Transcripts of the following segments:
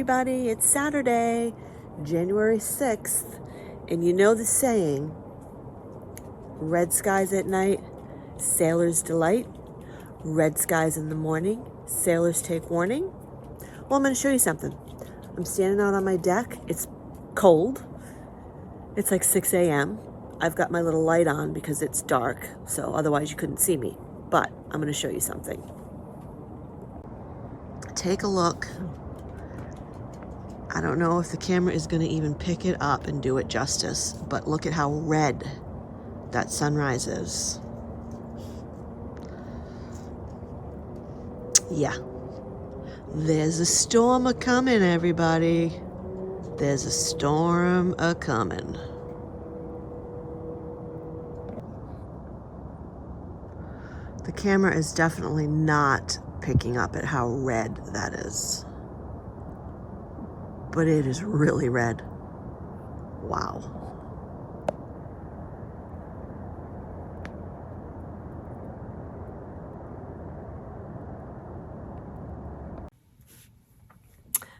everybody. It's Saturday, January 6th, and you know the saying, red skies at night, sailors delight, red skies in the morning, sailors take warning. Well, I'm going to show you something. I'm standing out on my deck. It's cold. It's like 6 a.m. I've got my little light on because it's dark, so otherwise you couldn't see me. But I'm going to show you something. Take a look. I don't know if the camera is going to even pick it up and do it justice, but look at how red that sunrise is. Yeah. There's a storm a-coming, everybody. There's a storm a-coming. The camera is definitely not picking up at how red that is. But it is really red. Wow.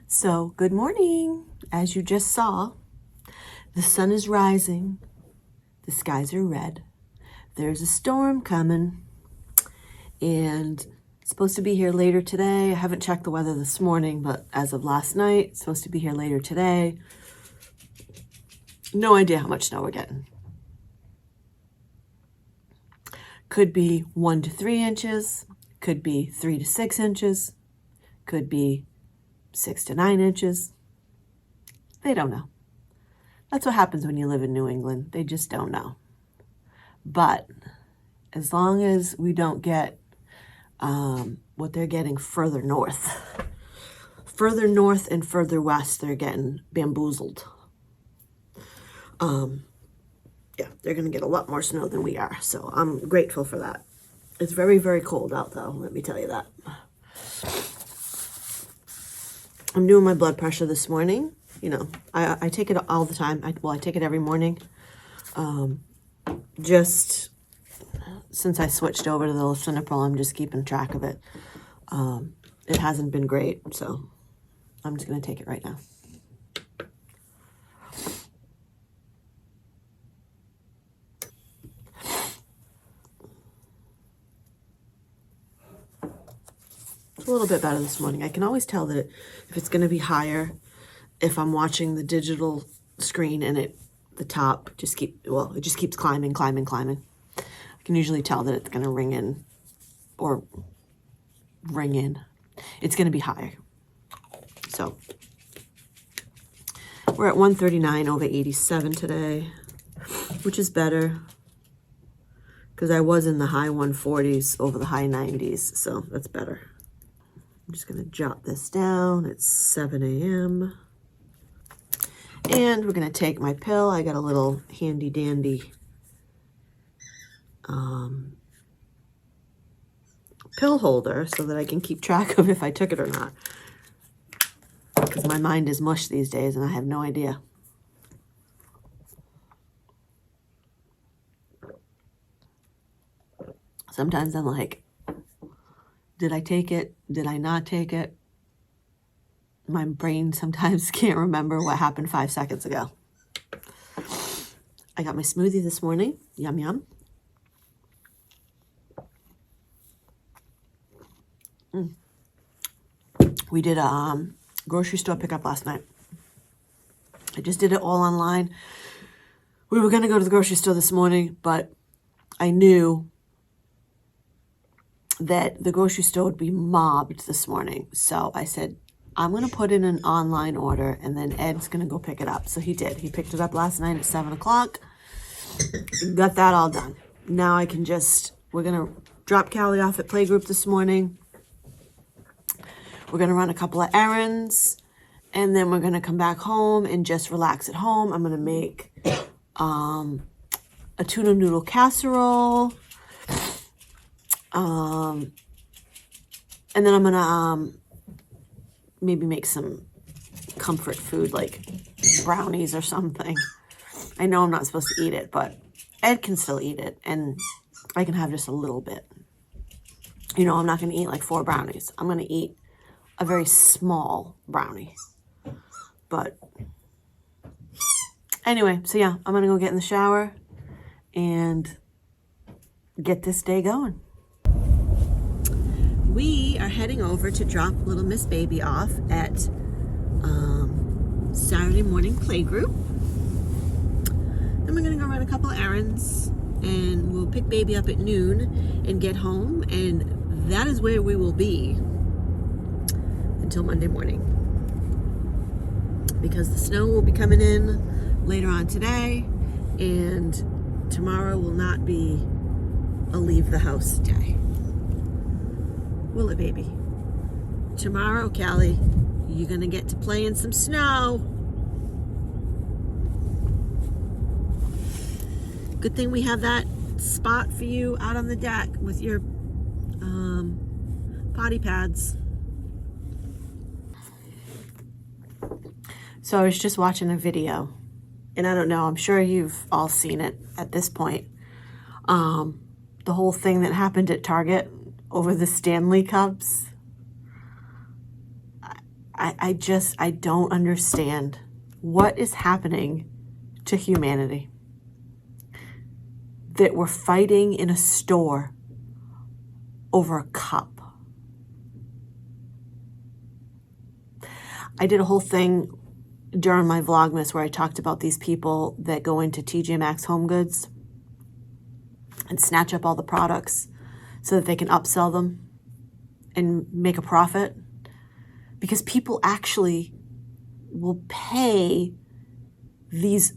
So, good morning. As you just saw, the sun is rising. The skies are red. There's a storm coming. And it's supposed to be here later today. I haven't checked the weather this morning, but as of last night, it's supposed to be here later today. No idea how much snow we're getting. Could be 1 to 3 inches. Could be 3 to 6 inches. Could be 6 to 9 inches. They don't know. That's what happens when you live in New England. They just don't know. But as long as we don't get what they're getting further north and further west, they're getting bamboozled. Yeah, they're going to get a lot more snow than we are. So I'm grateful for that. It's very, very cold out though. Let me tell you that. I'm doing my blood pressure this morning. You know, I take it all the time. I take it every morning. Just since I switched over to the lisinopril, I'm just keeping track of it. It hasn't been great, so I'm just going to take it right now. It's a little bit better this morning. I can always tell that if it's going to be higher, if I'm watching the digital screen and the top just it just keeps climbing. I can usually tell that it's going to ring in. It's going to be higher. So we're at 139 over 87 today, which is better because I was in the high 140s over the high 90s. So that's better. I'm just going to jot this down. It's 7 a.m. And we're going to take my pill. I got a little handy dandy pill holder so that I can keep track of if I took it or not. Because my mind is mush these days and I have no idea. Sometimes I'm like, did I take it? Did I not take it? My brain sometimes can't remember what happened 5 seconds ago. I got my smoothie this morning. Yum, yum. We did a grocery store pickup last night. I just did it all online. We were going to go to the grocery store this morning, but I knew that the grocery store would be mobbed this morning. So I said, I'm going to put in an online order and then Ed's going to go pick it up. So he did. He picked it up last night at 7 o'clock. Got that all done. Now I can we're going to drop Callie off at playgroup this morning. We're going to run a couple of errands and then we're going to come back home and just relax at home. I'm going to make a tuna noodle casserole. And then I'm going to maybe make some comfort food like brownies or something. I know I'm not supposed to eat it, but Ed can still eat it and I can have just a little bit. You know, I'm not going to eat like 4 brownies. I'm going to eat a very small brownie. But anyway, so yeah, I'm going to go get in the shower and get this day going. We are heading over to drop little Miss Baby off at Saturday morning playgroup. Then we're going to go run a couple errands, and we'll pick Baby up at noon and get home, and that is where we will be until Monday morning, because the snow will be coming in later on today, and tomorrow will not be a leave the house day. Will it, baby? Tomorrow, Callie, you're gonna get to play in some snow. Good thing we have that spot for you out on the deck with your potty pads. So I was just watching a video, and I don't know, I'm sure you've all seen it at this point. The whole thing that happened at Target over the Stanley Cups. I don't understand what is happening to humanity. That we're fighting in a store over a cup. I did a whole thing during my Vlogmas where I talked about these people that go into TJ Maxx Home Goods and snatch up all the products so that they can upsell them and make a profit. Because people actually will pay these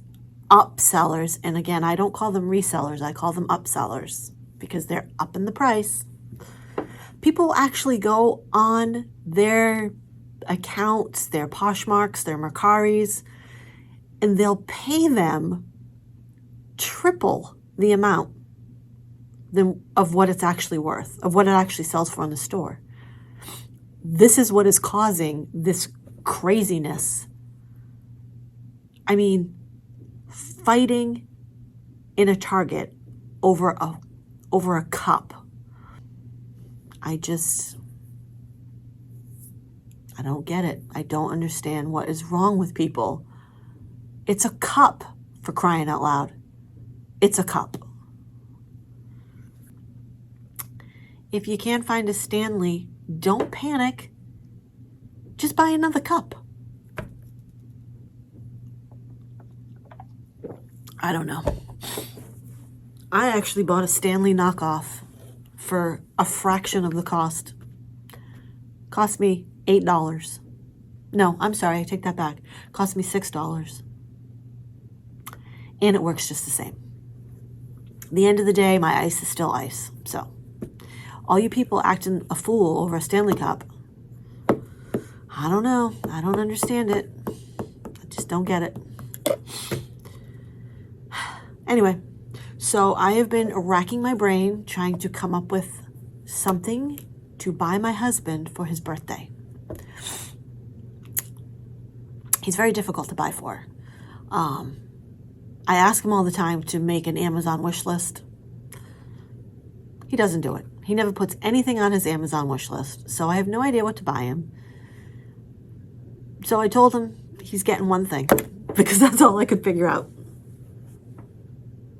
upsellers, and again, I don't call them resellers, I call them upsellers because they're up in the price. People actually go on their accounts, their Poshmarks, their Mercaris, and they'll pay them triple the amount of what it's actually worth, of what it actually sells for in the store. This is what is causing this craziness. I mean, fighting in a Target over a cup. I don't get it. I don't understand what is wrong with people. It's a cup, for crying out loud. It's a cup. If you can't find a Stanley, don't panic. Just buy another cup. I don't know. I actually bought a Stanley knockoff for a fraction of the cost. Cost me $8. No, I'm sorry, I take that back. Cost me $6. And it works just the same. At the end of the day, my ice is still ice. So, all you people acting a fool over a Stanley Cup, I don't know. I don't understand it. I just don't get it. Anyway, so I have been racking my brain trying to come up with something to buy my husband for his birthday. He's very difficult to buy for. I ask him all the time to make an Amazon wish list. He doesn't do it. He never puts anything on his Amazon wish list, so I have no idea what to buy him. So I told him he's getting one thing, because that's all I could figure out.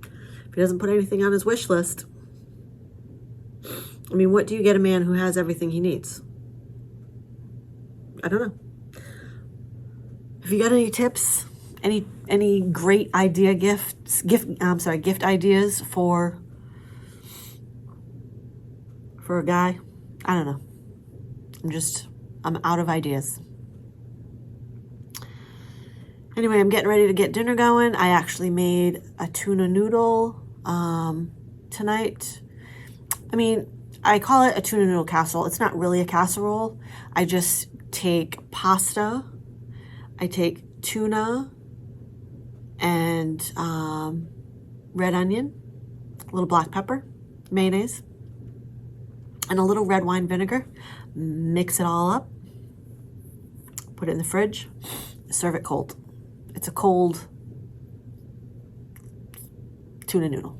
If he doesn't put anything on his wish list, I mean, what do you get a man who has everything he needs? I don't know. If you got any tips, any great idea gift ideas for a guy, I don't know. I'm out of ideas. Anyway, I'm getting ready to get dinner going. I actually made a tuna noodle tonight. I mean, I call it a tuna noodle casserole. It's not really a casserole. I just take pasta, I take tuna and red onion, a little black pepper, mayonnaise, and a little red wine vinegar. Mix it all up, put it in the fridge, serve it cold. It's a cold tuna noodle,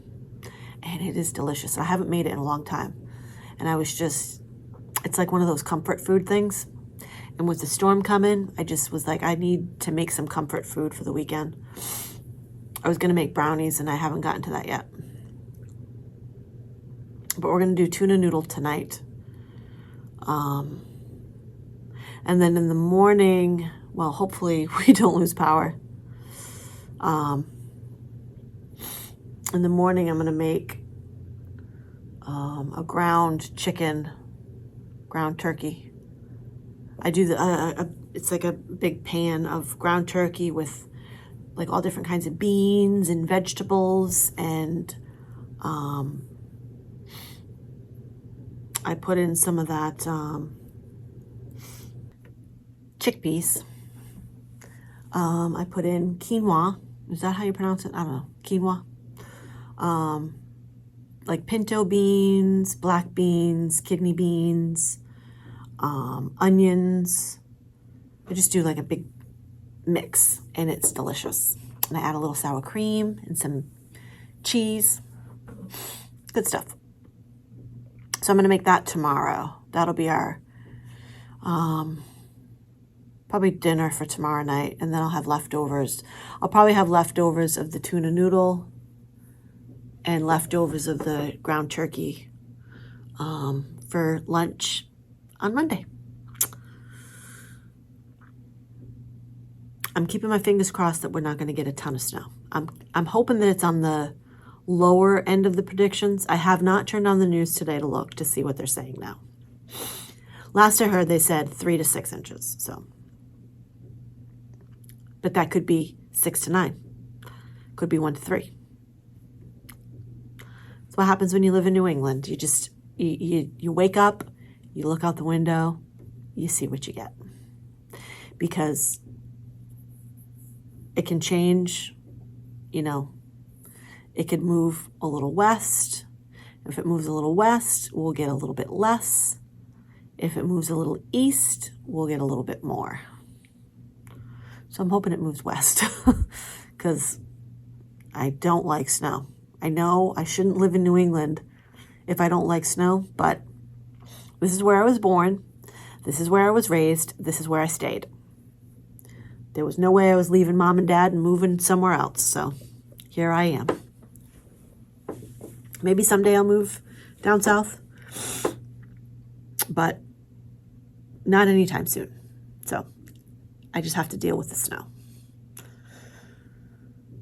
and it is delicious. I haven't made it in a long time, and it's like one of those comfort food things. And with the storm coming, I just was like, I need to make some comfort food for the weekend. I was going to make brownies, and I haven't gotten to that yet. But we're going to do tuna noodle tonight. And then in the morning, well, hopefully we don't lose power. In the morning, I'm going to make a ground chicken, ground turkey. I do it's like a big pan of ground turkey with like all different kinds of beans and vegetables, and I put in some of that chickpeas. I put in quinoa. Is that how you pronounce it? I don't know. Quinoa. Like pinto beans, black beans, kidney beans, onions. I just do like a big mix, and it's delicious. And I add a little sour cream and some cheese. Good stuff. So I'm going to make that tomorrow. That'll be our probably dinner for tomorrow night, and then I'll have leftovers. I'll probably have leftovers of the tuna noodle and leftovers of the ground turkey for lunch on Monday. I'm keeping my fingers crossed that we're not going to get a ton of snow. I'm hoping that it's on the lower end of the predictions. I have not turned on the news today to look to see what they're saying now. Last I heard, they said 3 to 6 inches. So, but that could be 6 to 9. Could be 1 to 3. That's what happens when you live in New England. You just you wake up, you look out the window, you see what you get, because it can change. You know, it could move a little west. If it moves a little west, we'll get a little bit less. If it moves a little east, we'll get a little bit more. So I'm hoping it moves west because I don't like snow. I know I shouldn't live in New England if I don't like snow, but this is where I was born. This is where I was raised. This is where I stayed. There was no way I was leaving mom and dad and moving somewhere else. So here I am. Maybe someday I'll move down south, but not anytime soon. So I just have to deal with the snow.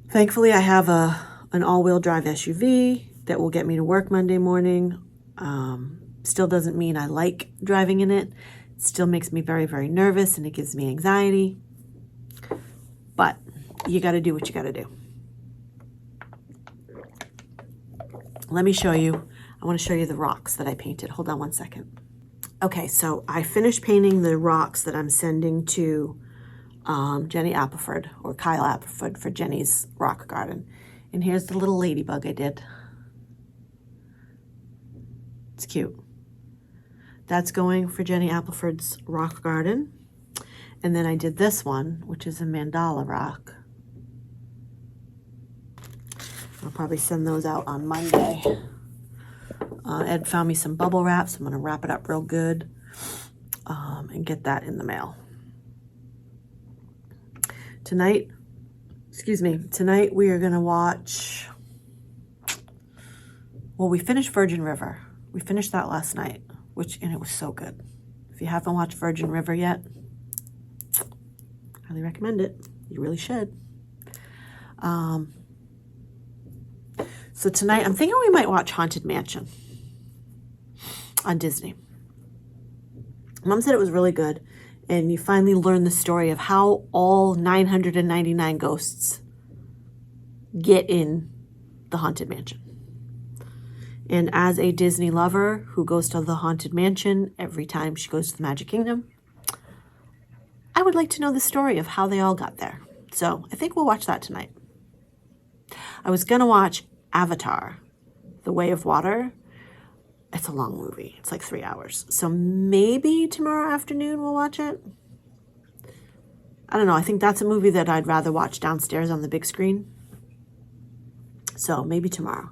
Thankfully, I have an all-wheel drive SUV that will get me to work Monday morning. Still doesn't mean I like driving in it. It still makes me very, very nervous, and it gives me anxiety. But you got to do what you got to do. Let me show you. I want to show you the rocks that I painted. Hold on one second. Okay, so I finished painting the rocks that I'm sending to Jenny Appleford, or Kyle Appleford, for Jenny's rock garden. And here's the little ladybug I did. It's cute. That's going for Jenny Appleford's rock garden. And then I did this one, which is a mandala rock. I'll probably send those out on Monday. Ed found me some bubble wrap, so I'm going to wrap it up real good and get that in the mail. Tonight we are going to watch, well, we finished Virgin River. We finished that last night, and it was so good. If you haven't watched Virgin River yet, highly recommend it. You really should. So tonight, I'm thinking we might watch Haunted Mansion on Disney. Mom said it was really good, and you finally learn the story of how all 999 ghosts get in the Haunted Mansion. And as a Disney lover who goes to the Haunted Mansion every time she goes to the Magic Kingdom, I would like to know the story of how they all got there. So I think we'll watch that tonight. I was going to watch Avatar, The Way of Water. It's a long movie. It's like 3 hours. So maybe tomorrow afternoon we'll watch it. I don't know. I think that's a movie that I'd rather watch downstairs on the big screen. So maybe tomorrow.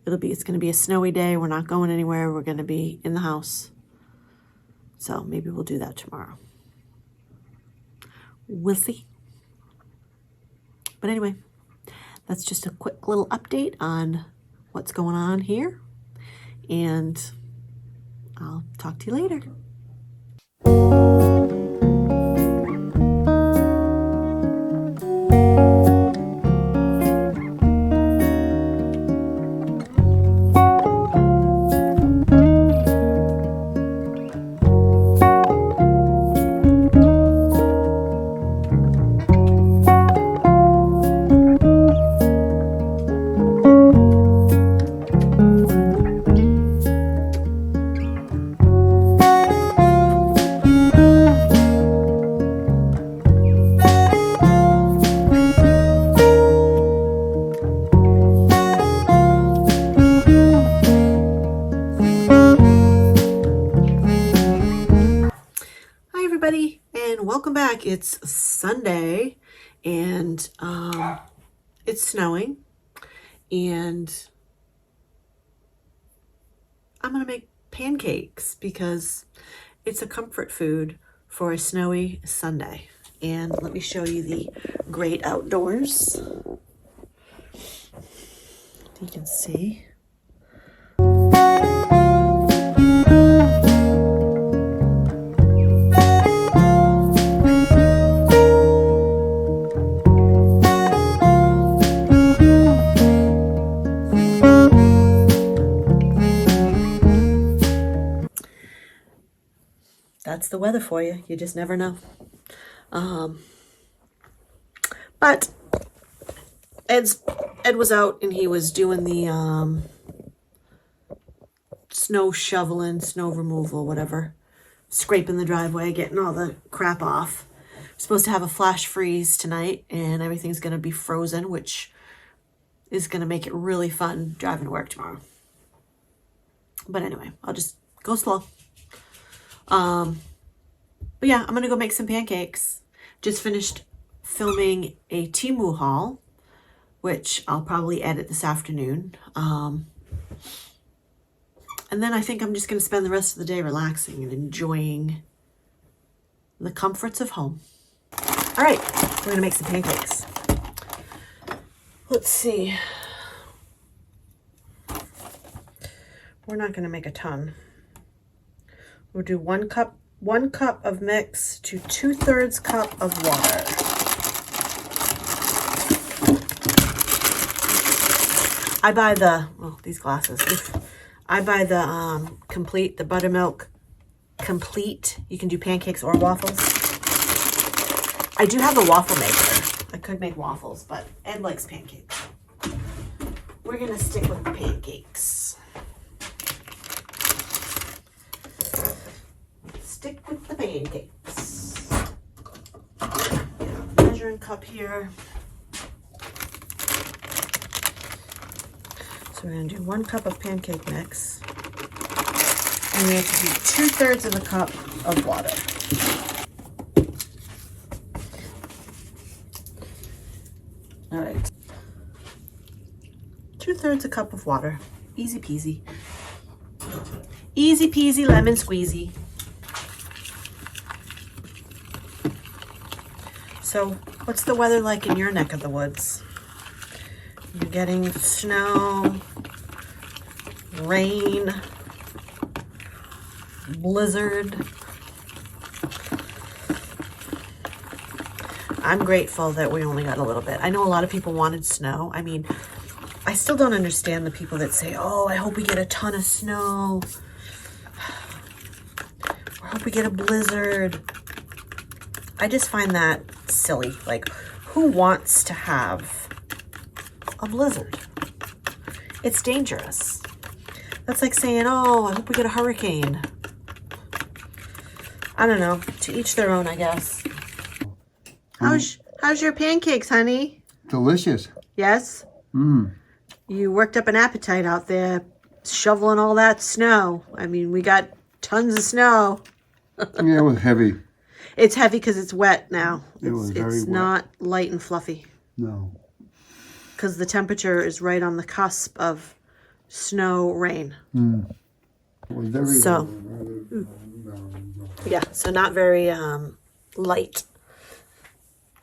It's going to be a snowy day. We're not going anywhere. We're going to be in the house. So maybe we'll do that tomorrow. We'll see. But anyway, that's just a quick little update on what's going on here. And I'll talk to you later. And welcome back. It's Sunday and it's snowing, and I'm gonna make pancakes because it's a comfort food for a snowy Sunday. And let me show you the great outdoors. You can see. That's the weather for you. You just never know. But Ed was out and he was doing the snow shoveling, snow removal, whatever. Scraping the driveway, getting all the crap off. We're supposed to have a flash freeze tonight and everything's going to be frozen, which is going to make it really fun driving to work tomorrow. But anyway, I'll just go slow. But yeah, I'm gonna go make some pancakes. Just finished filming a Temu haul, which I'll probably edit this afternoon. And then I think I'm just gonna spend the rest of the day relaxing and enjoying the comforts of home. All right, we're gonna make some pancakes. Let's see. We're not gonna make a ton. We'll do one cup of mix to 2/3 cup of water. I buy the, well, these glasses. I buy the complete, the buttermilk complete. You can do pancakes or waffles. I do have a waffle maker. I could make waffles, but Ed likes pancakes. We're gonna stick with the pancakes. Stick with the pancakes. Measuring cup here. So we're going to do 1 cup of pancake mix. And we have to do 2/3 of a cup of water. All right. 2/3 a cup of water. Easy peasy. Easy peasy lemon squeezy. So, what's the weather like in your neck of the woods? You're getting snow, rain, blizzard. I'm grateful that we only got a little bit. I know a lot of people wanted snow. I mean, I still don't understand the people that say, oh, I hope we get a ton of snow. I hope we get a blizzard. I just find that silly. Like, who wants to have a blizzard? It's dangerous. That's like saying, oh, I hope we get a hurricane. I don't know. To each their own, I guess. How's your pancakes, honey? Delicious. Yes? You worked up an appetite out there shoveling all that snow. I mean, we got tons of snow. Yeah, it was heavy. It's heavy because it's wet now. It's not light and fluffy. No. Because the temperature is right on the cusp of snow, rain. It was very, So, yeah, so not very light.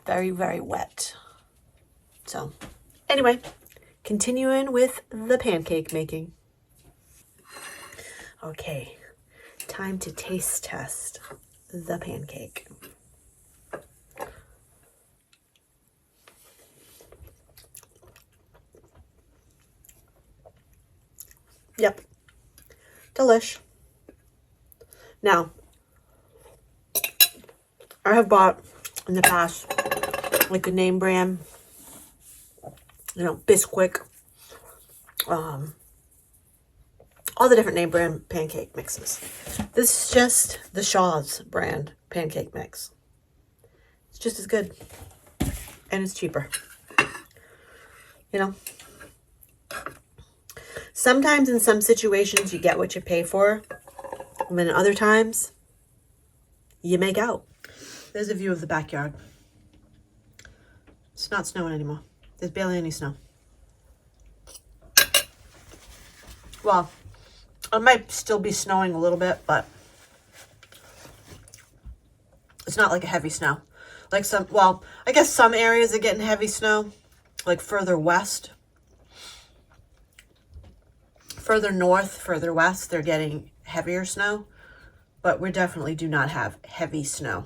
very, very wet. So anyway, continuing with the pancake making. Okay, time to taste test the pancake. Yep, delish. Now, I have bought in the past like a name brand, you know, Bisquick, all the different name brand pancake mixes. This is just the Shaw's brand pancake mix. It's just as good, and it's cheaper. You know, sometimes in some situations you get what you pay for, and then other times you make out. There's a view of the backyard. It's not snowing anymore. There's barely any snow. Well, it might still be snowing a little bit, but it's not like a heavy snow. Like some, well, I guess some areas are getting heavy snow, like further west. Further north, further west, they're getting heavier snow. But we definitely do not have heavy snow.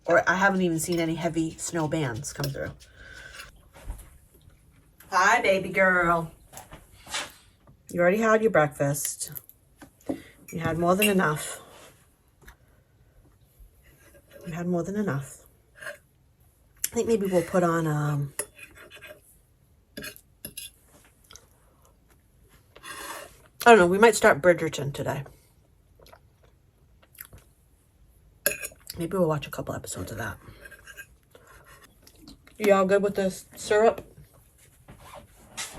Or I haven't even seen any heavy snow bands come through. Hi, baby girl. You already had your breakfast. You had more than enough. You had more than enough. I think maybe we'll put on, I don't know, we might start Bridgerton today. Maybe we'll watch a couple episodes of that. You all good with this syrup?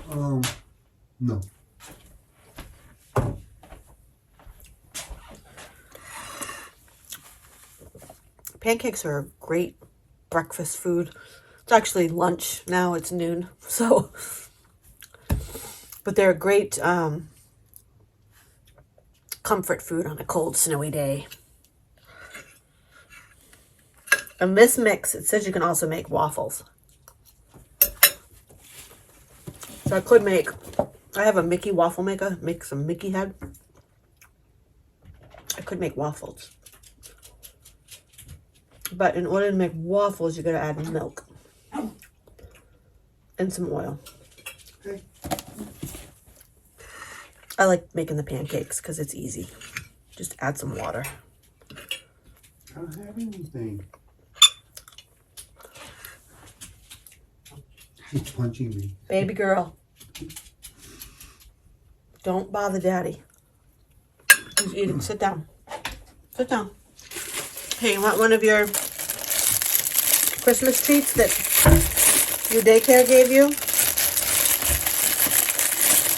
No. Pancakes are a great breakfast food. It's actually lunch now, it's noon, so. But they're a great comfort food on a cold, snowy day. And this mix, it says you can also make waffles. So I could make, I have a Mickey waffle maker, make some Mickey head. I could make waffles. But in order to make waffles, you gotta add milk. And some oil. Okay. I like making the pancakes because it's easy. Just add some water. I don't have anything. He's punching me. Baby girl. Don't bother daddy. He's eating. Sit down. Sit down. Hey, you want one of your Christmas treats that your daycare gave you?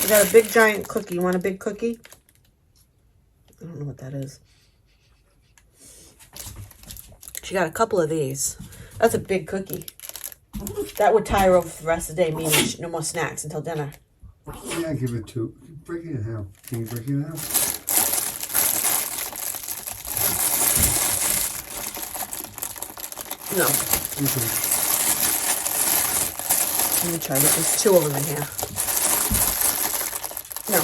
We got a big giant cookie. You want a big cookie? I don't know what that is. She got a couple of these. That's a big cookie. That would tie her over for the rest of the day, meaning no more snacks until dinner. Yeah, give it two. Break it in half. Can you break it in half? No. Okay. Let me try this. There's two of them in here. No.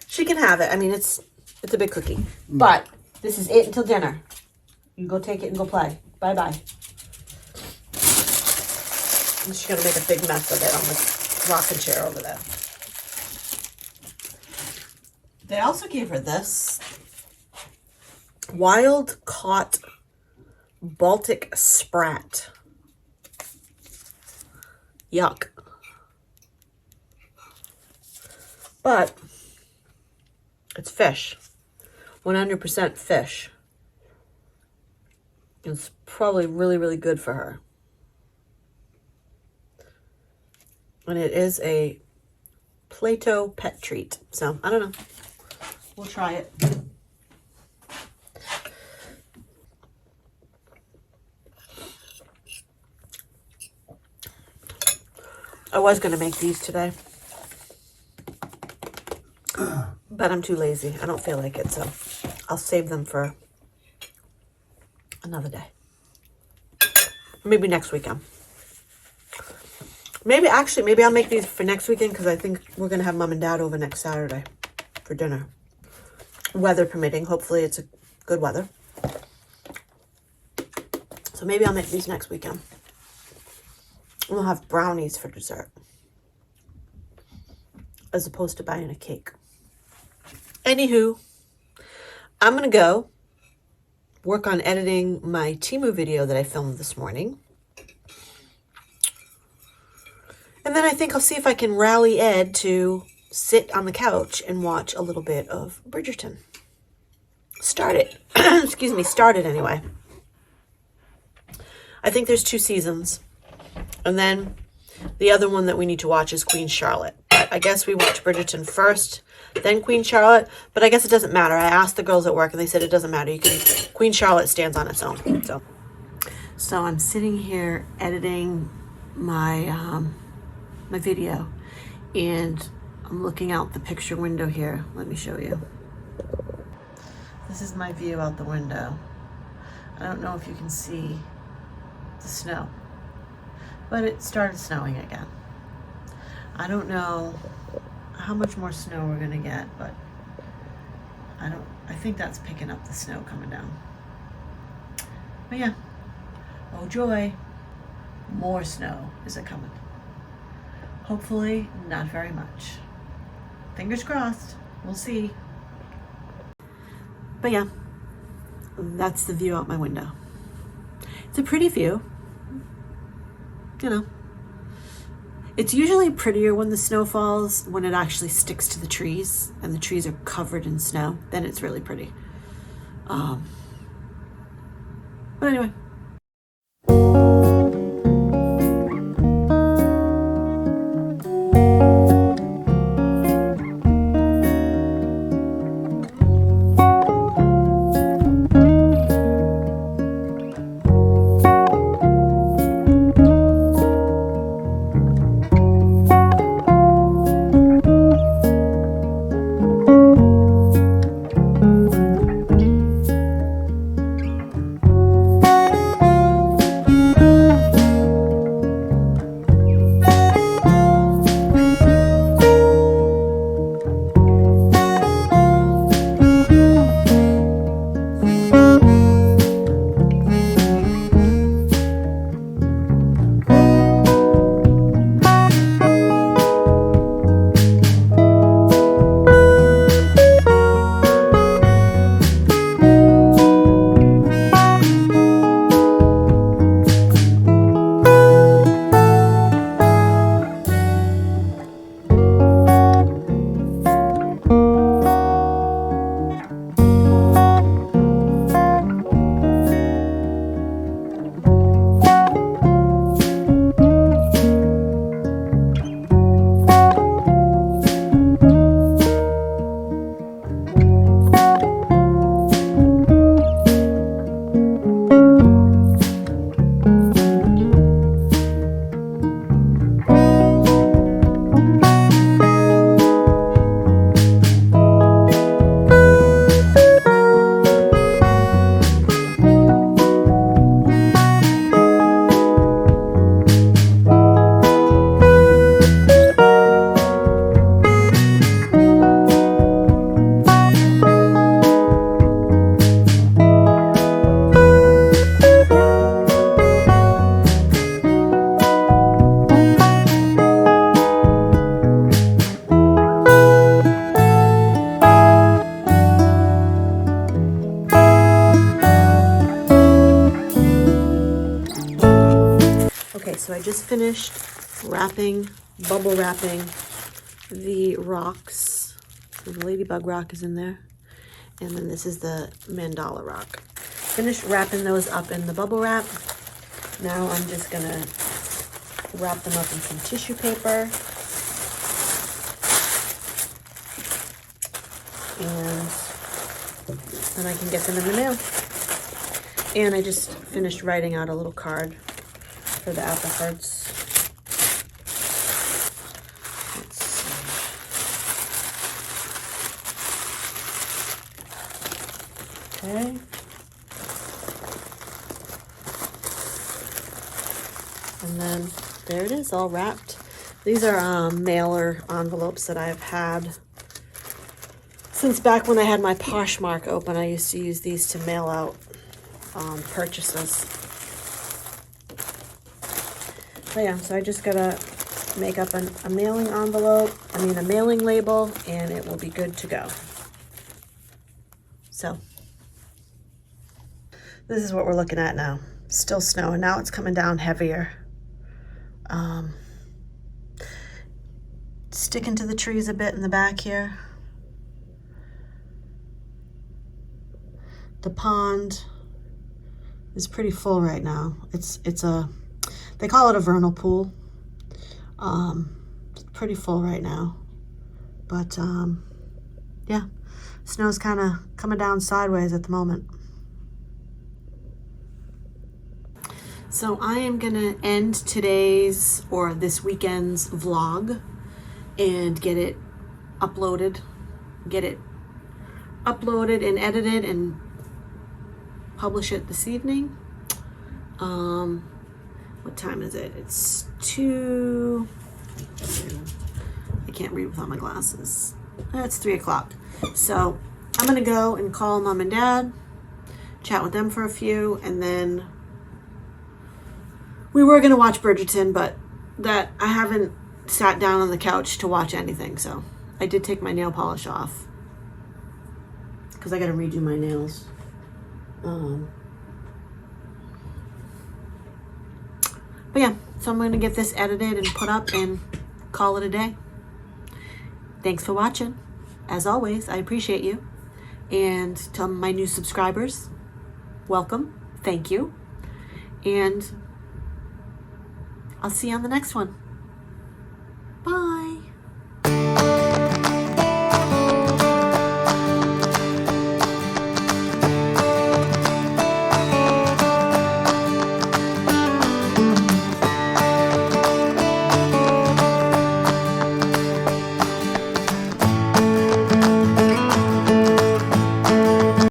She can have it. I mean, it's a big cookie. But this is it until dinner. You go take it and go play. Bye-bye. And she's going to make a big mess of it on the rocking chair over there. They also gave her this wild caught Baltic sprat. Yuck. But it's fish. 100% fish. It's probably really, really good for her. And it is a Play-Doh pet treat. So, I don't know. We'll try it. I was going to make these today. But I'm too lazy. I don't feel like it, so I'll save them for another day. maybe next weekend. Maybe I'll make these for next weekend because I think we're going to have Mom and Dad over next Saturday for dinner. Weather permitting. Hopefully it's a good weather. So maybe I'll make these next weekend. We'll have brownies for dessert as opposed to buying a cake. Anywho, I'm going to go work on editing my Temu video that I filmed this morning. And then I think I'll see if I can rally Ed to sit on the couch and watch a little bit of Bridgerton. Start it. Excuse me, start it anyway. I think there's 2 seasons. And then the other one that we need to watch is Queen Charlotte. I guess we watch Bridgerton first, then Queen Charlotte. But I guess it doesn't matter. I asked the girls at work and they said it doesn't matter. Queen Charlotte stands on its own. So I'm sitting here editing my my video, and I'm looking out the picture window here. Let me show you. This is my view out the window. I don't know if you can see the snow, but it started snowing again. I don't know how much more snow we're gonna get, but I think that's picking up the snow coming down. But yeah, oh joy, more snow is it coming. Hopefully not very much. Fingers crossed, we'll see. But yeah, that's the view out my window. It's a pretty view. You know, it's usually prettier when the snow falls, when it actually sticks to the trees and the trees are covered in snow. Then it's really pretty. But anyway. So I just finished bubble wrapping the rocks. So the ladybug rock is in there. And then this is the mandala rock. Finished wrapping those up in the bubble wrap. Now I'm just gonna wrap them up in some tissue paper. And then I can get them in the mail. And I just finished writing out a little card for the apple hearts. Let's see. Okay. there it is, all wrapped. These are mailer envelopes that I've had since back when I had my Poshmark open. I used to use these to mail out purchases. But yeah, so I just gotta make up a mailing envelope, a mailing label, and it will be good to go. So this is what we're looking at now. Still snowing. Now it's coming down heavier. Sticking to the trees a bit in the back here. The pond is pretty full right now. They call it a vernal pool. It's pretty full right now. But yeah, snow's kind of coming down sideways at the moment. So I am gonna end today's or this weekend's vlog and get it uploaded and edited and publish it this evening. What time is it? It's 2. I can't read without my glasses. It's 3 o'clock. So I'm gonna go and call mom and dad, chat with them for a few, and then we were gonna watch Bridgerton, but that I haven't sat down on the couch to watch anything. So I did take my nail polish off because I gotta redo my nails. But yeah, so I'm gonna get this edited and put up and call it a day. Thanks for watching. As always, I appreciate you. And to my new subscribers, welcome, thank you. And I'll see you on the next one.